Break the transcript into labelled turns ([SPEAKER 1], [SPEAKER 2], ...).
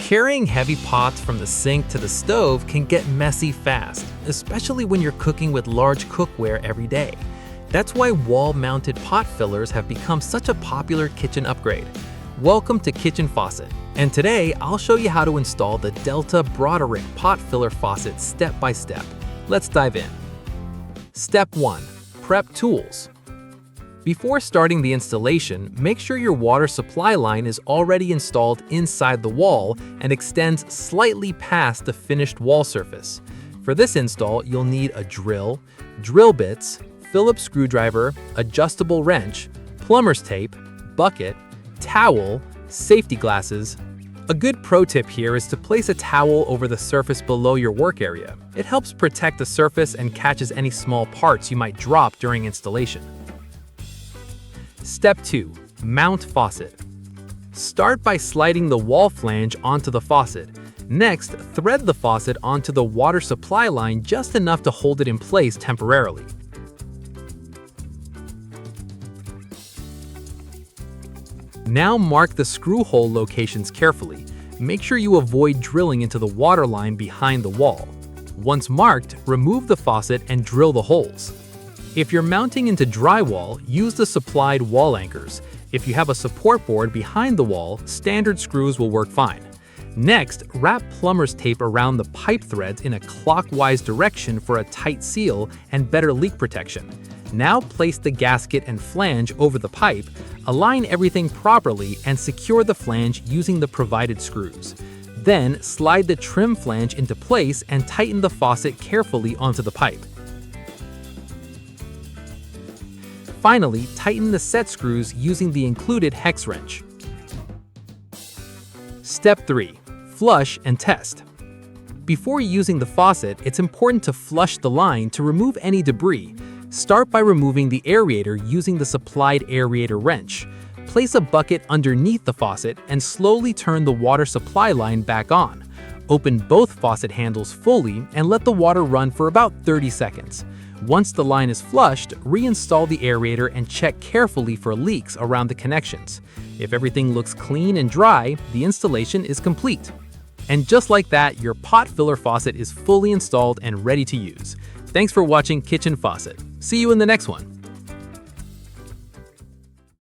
[SPEAKER 1] Carrying heavy pots from the sink to the stove can get messy fast, especially when you're cooking with large cookware every day. That's why wall-mounted pot fillers have become such a popular kitchen upgrade. Welcome to Kitchen Faucet, and today I'll show you how to install the Delta Broderick pot filler faucet step by step. Let's dive in. Step 1. Prep tools. Before starting the installation, make sure your water supply line is already installed inside the wall and extends slightly past the finished wall surface. For this install, you'll need a drill, drill bits, Phillips screwdriver, adjustable wrench, plumber's tape, bucket, towel, safety glasses. A good pro tip here is to place a towel over the surface below your work area. It helps protect the surface and catches any small parts you might drop during installation. Step 2. Mount faucet. Start by sliding the wall flange onto the faucet. Next, thread the faucet onto the water supply line just enough to hold it in place temporarily. Now mark the screw hole locations carefully. Make sure you avoid drilling into the water line behind the wall. Once marked, remove the faucet and drill the holes. If you're mounting into drywall, use the supplied wall anchors. If you have a support board behind the wall, standard screws will work fine. Next, wrap plumber's tape around the pipe threads in a clockwise direction for a tight seal and better leak protection. Now place the gasket and flange over the pipe, align everything properly, and secure the flange using the provided screws. Then, slide the trim flange into place and tighten the faucet carefully onto the pipe. Finally, tighten the set screws using the included hex wrench. Step 3. Flush and test. Before using the faucet, it's important to flush the line to remove any debris. Start by removing the aerator using the supplied aerator wrench. Place a bucket underneath the faucet and slowly turn the water supply line back on. Open both faucet handles fully and let the water run for about 30 seconds. Once the line is flushed, reinstall the aerator and check carefully for leaks around the connections. If everything looks clean and dry, the installation is complete. And just like that, your pot filler faucet is fully installed and ready to use. Thanks for watching Kitchen Faucet. See you in the next one.